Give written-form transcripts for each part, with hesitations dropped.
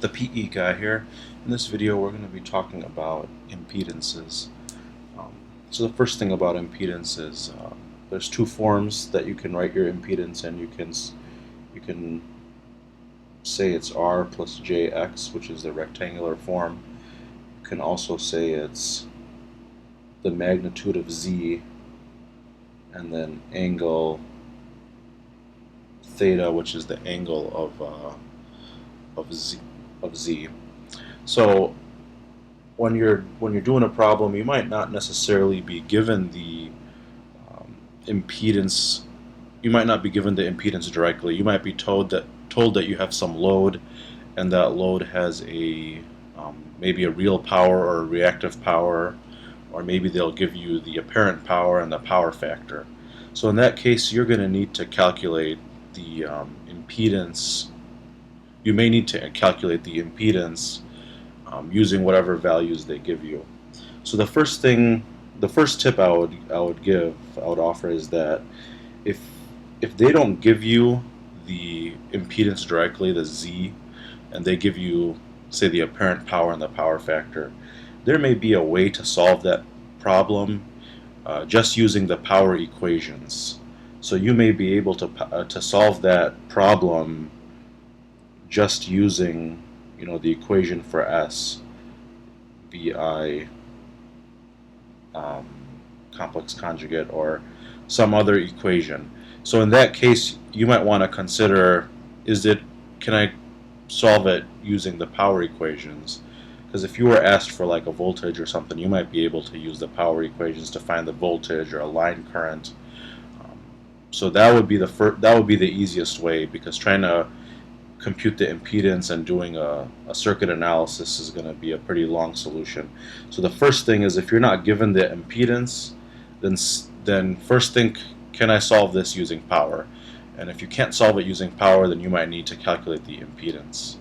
the PE guy here. In this video we're going to be talking about impedances. Um, so the first thing about impedance is there's two forms that you can write your impedance in. You can say it's R plus JX, which is the rectangular form. You can also say it's the magnitude of Z and then angle theta, which is the angle of Z. So when you're doing a problem, you might not necessarily be given the impedance. You might not be given the impedance directly. You might be told that you have some load, and that load has a maybe a real power or a reactive power, or maybe they'll give you the apparent power and the power factor. So in that case, you're going to need to calculate the impedance. You may need to calculate the impedance using whatever values they give you. So the first tip I would offer is that if they don't give you the impedance directly, the Z, and they give you, say, the apparent power and the power factor, there may be a way to solve that problem just using the power equations. So you may be able to solve that problem just using, the equation for S, VI complex conjugate, or some other equation. So in that case, you might want to consider, can I solve it using the power equations? Because if you were asked for like a voltage or something, you might be able to use the power equations to find the voltage or a line current. So that would be the easiest way, because trying to compute the impedance and doing a circuit analysis is going to be a pretty long solution. So the first thing is, if you're not given the impedance, then first think, can I solve this using power? And if you can't solve it using power, then you might need to calculate the impedance.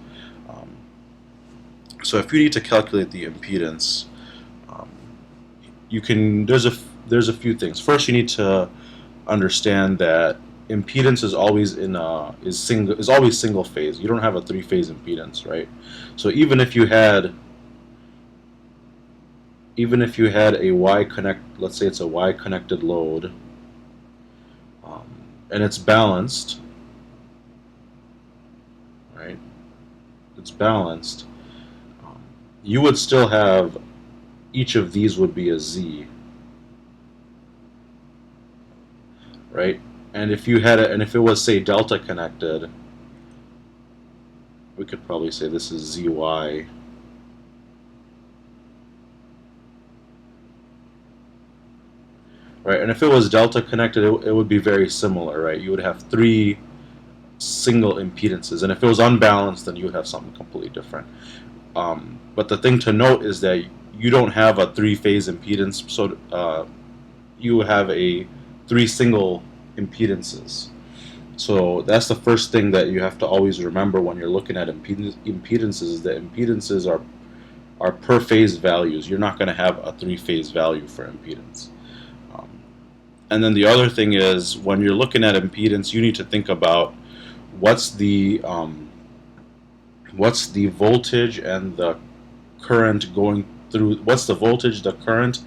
So if you need to calculate the impedance, there's a few things. First, you need to understand that impedance is always always single phase. You don't have a three-phase impedance, right? So even if you had let's say it's a Y connected load, and it's balanced, right? It's balanced. You would still have, each of these would be a Z, right? And if it was, say, delta connected, we could probably say this is ZY. Right, and if it was delta connected, it would be very similar, right? You would have three single impedances, and if it was unbalanced, then you would have something completely different. But the thing to note is that you don't have a three-phase impedance, so you have three single impedances. So that's the first thing that you have to always remember when you're looking at impedances, is that impedances are per phase values. You're not going to have a three-phase value for impedance. And then the other thing is, when you're looking at impedance, you need to think about what's the voltage and the current going through, what's the voltage, the current,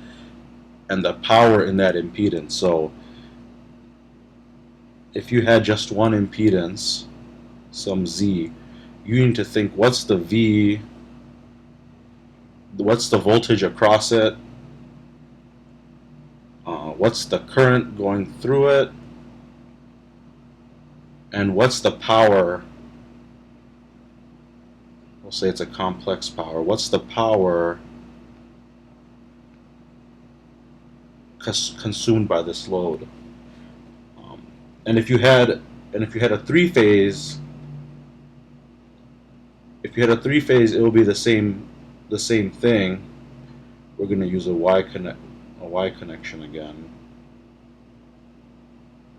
and the power in that impedance. So if you had just one impedance, some Z, you need to think, what's the V, what's the voltage across it, what's the current going through it, and what's the power. We'll say it's a complex power. What's the power consumed by this load? And if you had a three-phase, it will be the same thing. We're going to use a Y connection again.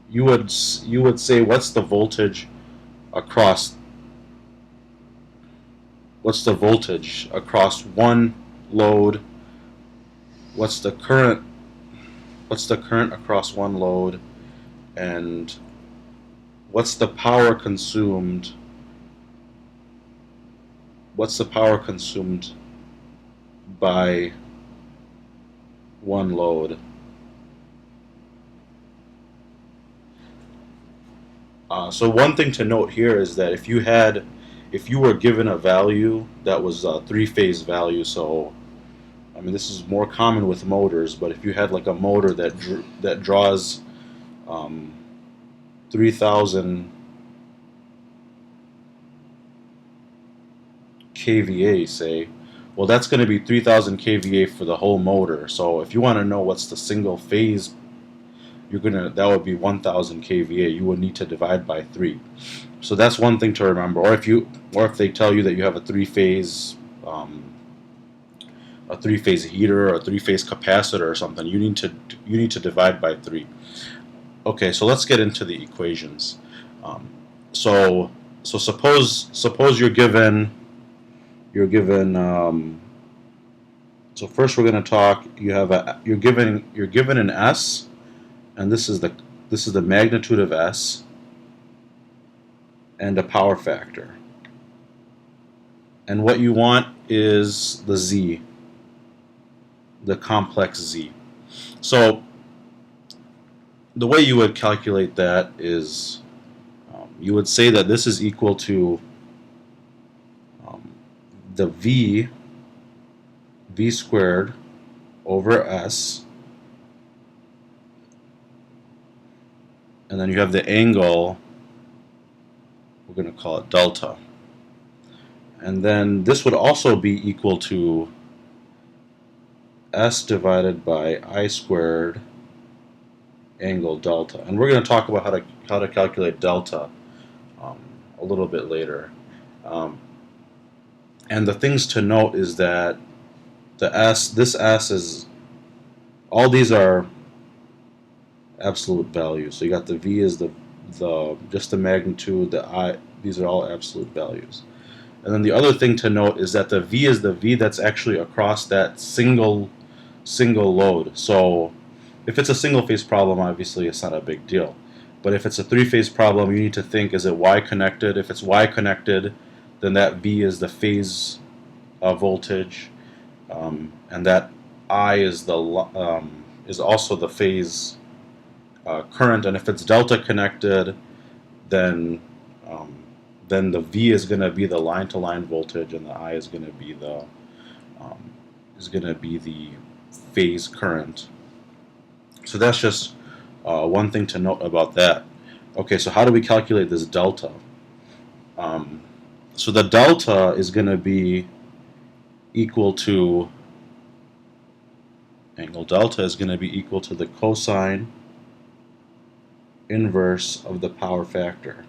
You would say, what's the voltage across one load? What's the current across one load? And what's the power consumed what's the power consumed by one load? So one thing to note here is that if you were given a value that was a three-phase value, so I mean this is more common with motors, but if you had like a motor that draws 3,000 kVA, say, well that's going to be 3,000 kVA for the whole motor. So if you want to know what's the single phase, that would be 1,000 kVA. You would need to divide by 3. So that's one thing to remember. Or if they tell you that you have um, a three-phase heater or a three-phase capacitor or something, you need to divide by 3. Okay, so let's get into the equations. Um, so suppose you're given so first we're going to talk. You're given an S, and this is the magnitude of S and a power factor. And what you want is the Z, the complex Z. So the way you would calculate that is you would say that this is equal to the V squared over S, and then you have the angle, we're going to call it delta. And then this would also be equal to S divided by I squared angle delta. And we're going to talk about how to calculate delta a little bit later. And the things to note is that this S is, all these are absolute values. So you got the V is just the magnitude, the I, these are all absolute values. And then the other thing to note is that the V is the V that's actually across that single load. So if it's a single phase problem, obviously it's not a big deal. But if it's a three-phase problem, you need to think, is it Y connected? If it's Y connected, then that V is the phase voltage, and that I is is also the phase current. And if it's delta connected, then the V is going to be the line-to-line voltage, and the I is going to be the phase current. So that's just one thing to note about that. Okay, so how do we calculate this delta? So the delta is going to be equal to, angle delta is going to be equal to the cosine inverse of the power factor.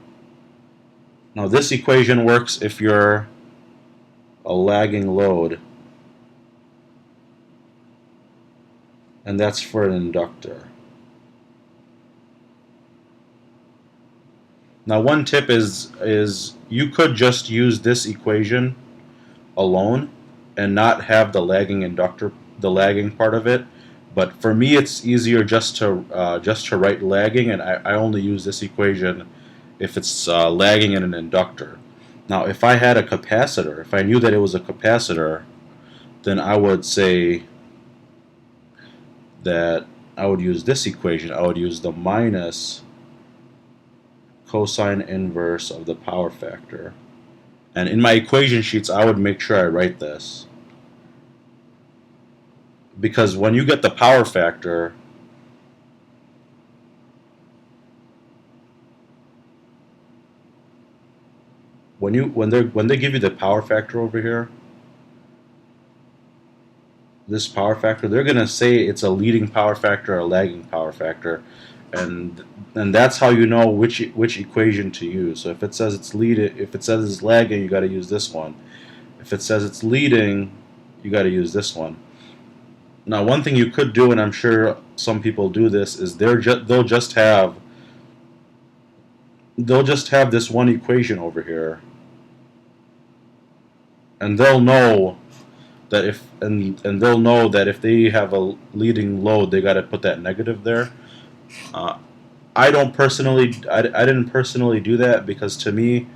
Now this equation works if you're a lagging load, and that's for an inductor. Now one tip is you could just use this equation alone and not have the lagging part of it. But for me, it's easier just to write lagging, and I only use this equation if it's lagging in an inductor. Now, if I had a capacitor, if I knew that it was a capacitor, then I would say that I would use this equation. I would use the minus cosine inverse of the power factor. And in my equation sheets, I would make sure I write this. Because when you get the power factor, when they give you the power factor over here, this power factor, they're going to say it's a leading power factor or a lagging power factor, and that's how you know which equation to use. So if it says it's lagging, you got to use this one. If it says it's leading, you got to use this one. Now, one thing you could do, and I'm sure some people do this, is they'll just have this one equation over here, and they'll know that if they have a leading load, they got to put that negative there. I didn't personally do that, because to me,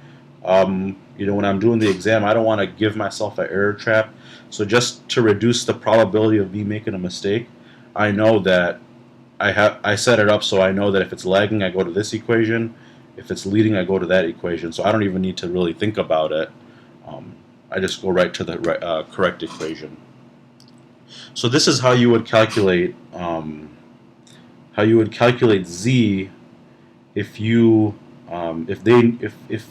When I'm doing the exam, I don't want to give myself an error trap. So just to reduce the probability of me making a mistake, I know that I set it up so I know that if it's lagging, I go to this equation. If it's leading, I go to that equation. So I don't even need to really think about it. Um, I just go right to the correct equation. So this is how you would calculate z if you if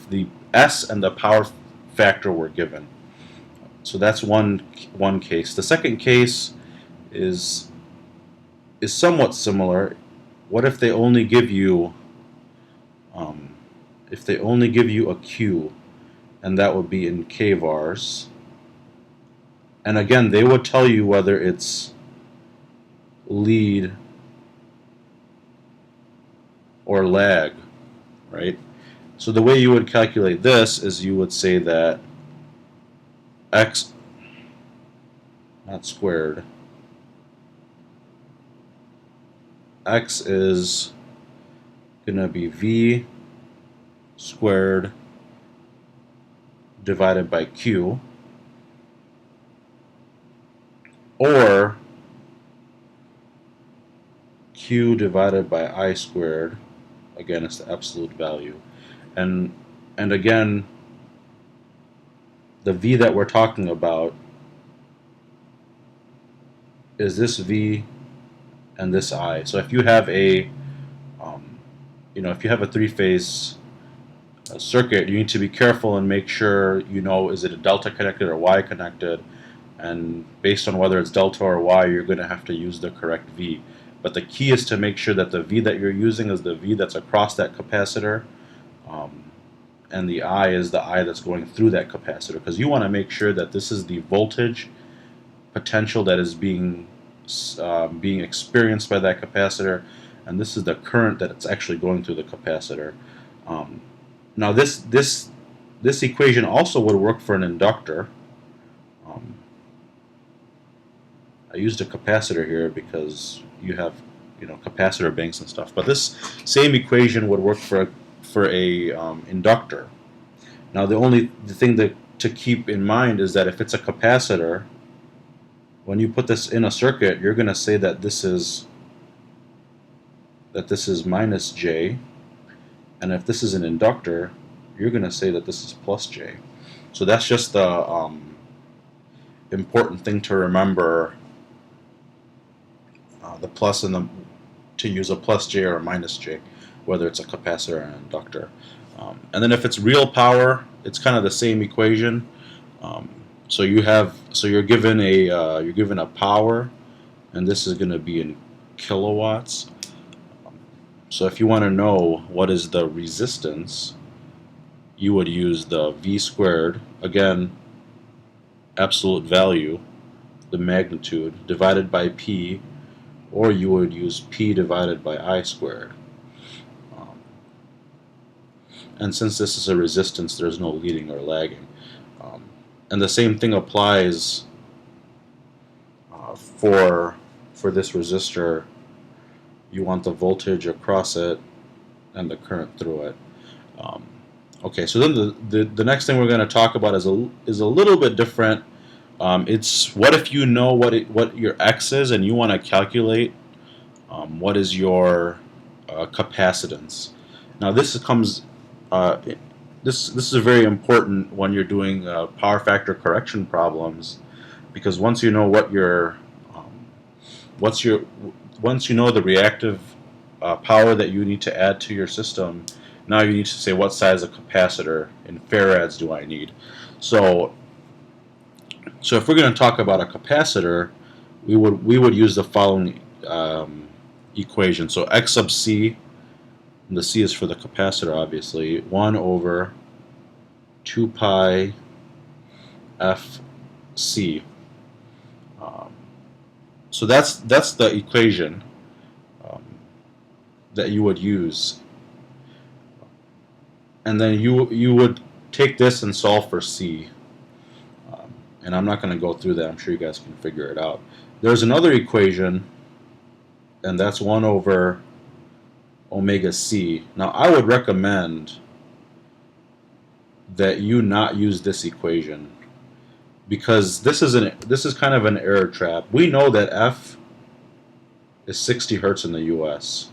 the s and the power factor were given. So that's one case. The second case is somewhat similar. What if they only give you a Q, and that would be in kVars. And again, they would tell you whether it's lead or lag, right? So the way you would calculate this is you would say that x, not squared, x is going to be v squared divided by q, or q divided by I squared. Again, it's the absolute value. And again, the v that we're talking about is this v and this I. So if you have a if you have a three-phase circuit, you need to be careful and make sure is it a delta connected or Y connected, and based on whether it's delta or Y, you're going to have to use the correct V. But the key is to make sure that the V that you're using is the V that's across that capacitor, and the I is the I that's going through that capacitor, because you want to make sure that this is the voltage potential that is being experienced by that capacitor, and this is the current that it's actually going through the capacitor. Now this equation also would work for an inductor. I used a capacitor here because you have capacitor banks and stuff, but this same equation would work for a inductor. Now the thing to keep in mind is that if it's a capacitor, when you put this in a circuit, you're going to say that this is minus J, and if this is an inductor, you're going to say that this is plus J. So that's just the important thing to remember. The plus and to use a plus J or a minus J, whether it's a capacitor or an inductor. And then if it's real power, it's kind of the same equation. So you're given a power, and this is going to be in kilowatts. So if you want to know what is the resistance, you would use the V squared, again, absolute value, the magnitude, divided by P, or you would use P divided by I squared. And since this is a resistance, there's no leading or lagging. And the same thing applies for this resistor. You want the voltage across it and the current through it. Okay, so then the next thing we're going to talk about is a little bit different. It's what if you know what your X is and you want to calculate what is your capacitance. Now this comes this is very important when you're doing power factor correction problems, because once you know once you know the reactive power that you need to add to your system, now you need to say what size of capacitor in farads do I need. So if we're going to talk about a capacitor, we would use the following equation. So X sub C, and the C is for the capacitor, obviously, 1 over 2 pi F C. So that's the equation that you would use, and then you would take this and solve for C. And I'm not going to go through that. I'm sure you guys can figure it out. There's another equation, and that's 1 over omega C. Now I would recommend that you not use this equation, because this is kind of an error trap. We know that F is 60 hertz in the US,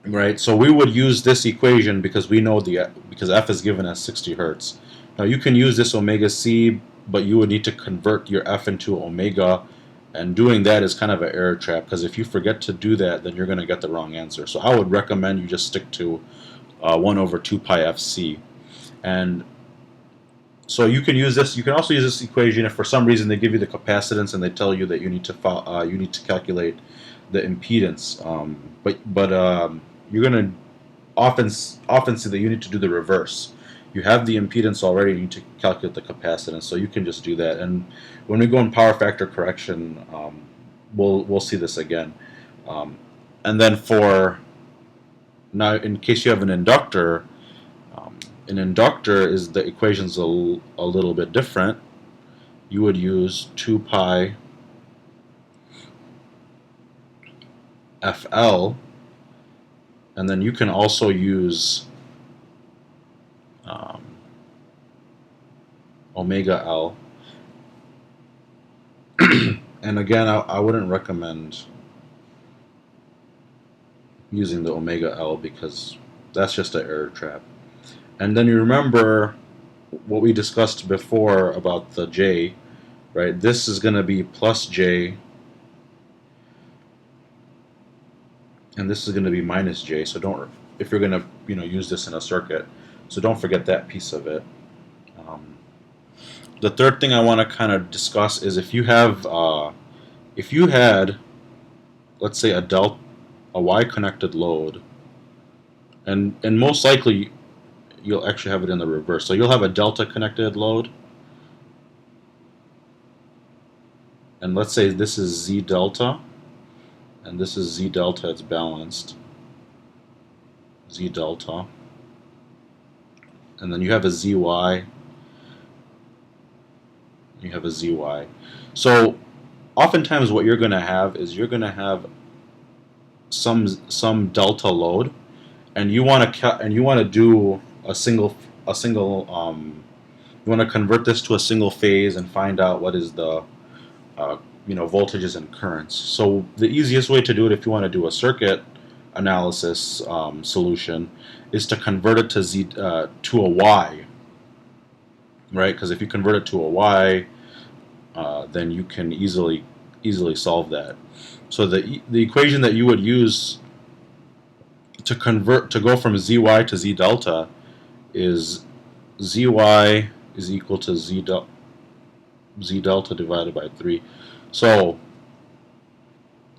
right? So we would use this equation because we know because F is given as 60 hertz. Now you can use this omega C, but you would need to convert your F into omega, and doing that is kind of an error trap, because if you forget to do that, then you're going to get the wrong answer. So I would recommend you just stick to 1 over 2 pi FC. And so you can use this. You can also use this equation if for some reason they give you the capacitance and they tell you that you need to calculate the impedance. But you're going to often see that you need to do the reverse. You have the impedance already. You need to calculate the capacitance. So you can just do that. And when we go in power factor correction, we'll see this again. And then for now, in case you have an inductor. An inductor is the equation's a little bit different. You would use 2 pi FL, and then you can also use omega L. And again, I wouldn't recommend using the omega L because that's just an error trap. And then you remember what we discussed before about the J, right? This is going to be plus J, and this is going to be minus J. So don't, if you're going to use this in a circuit, so don't forget that piece of it. The third thing I want to kind of discuss is if you had, let's say, a Y connected load, and most likely you'll actually have it in the reverse. So you'll have a delta connected load, and let's say this is Z delta, and this is Z delta, it's balanced, Z delta, and then you have a ZY, you have a ZY. So oftentimes what you're going to have is you're going to have some delta load, and you want to do a single you want to convert this to a single phase and find out what is the voltages and currents. So the easiest way to do it, if you want to do a circuit analysis solution, is to convert it to a Y, right? Because if you convert it to a Y, then you can easily solve that. So the equation that you would use to go from ZY to Z delta is ZY is equal to Z delta divided by 3. So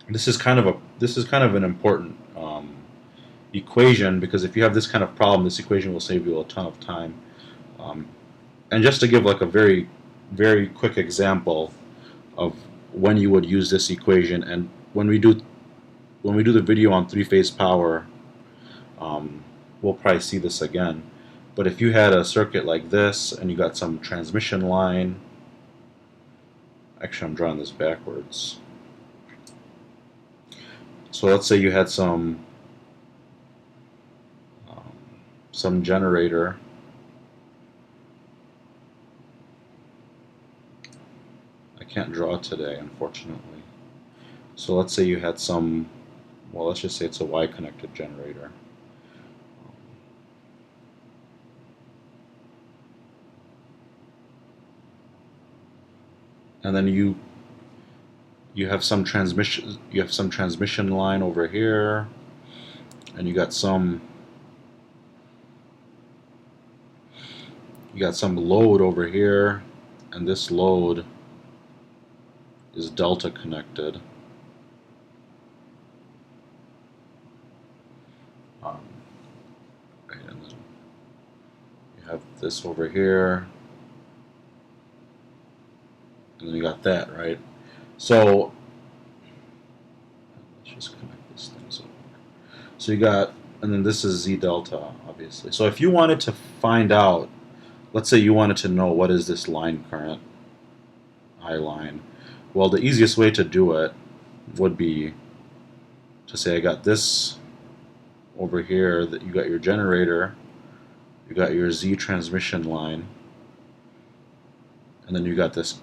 this is kind of an important equation, because if you have this kind of problem, this equation will save you a ton of time. And just to give like a very, very quick example of when you would use this equation, and when we do the video on three-phase power, we'll probably see this again. But if you had a circuit like this and you got some transmission line, actually I'm drawing this backwards. So let's say you had some generator, I can't draw today unfortunately. So let's say you had some, well, let's just say it's a Y connected generator. And then you have some transmission line over here, and you got some load over here, and this load is delta connected. Right, and then you have this over here, and then you got that, right? So let's just connect this thing over. So you got, and then this is Z delta, obviously. So if you wanted to find out, let's say you wanted to know what is this line current, I line. Well, the easiest way to do it would be to say I got this over here, that you got your generator, You got your Z transmission line, and then you got this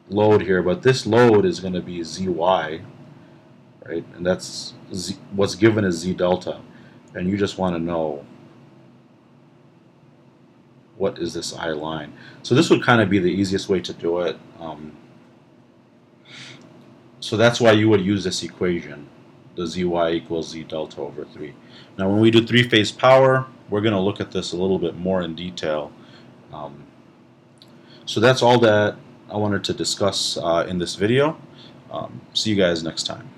load here, but this load is going to be ZY, right? And that's what's given as Z delta, and you just want to know what is this I line. So this would kind of be the easiest way to do it. So that's why you would use this equation, the ZY equals Z delta over 3. Now when we do three-phase power, we're going to look at this a little bit more in detail. So that's all that I wanted to discuss in this video. See you guys next time.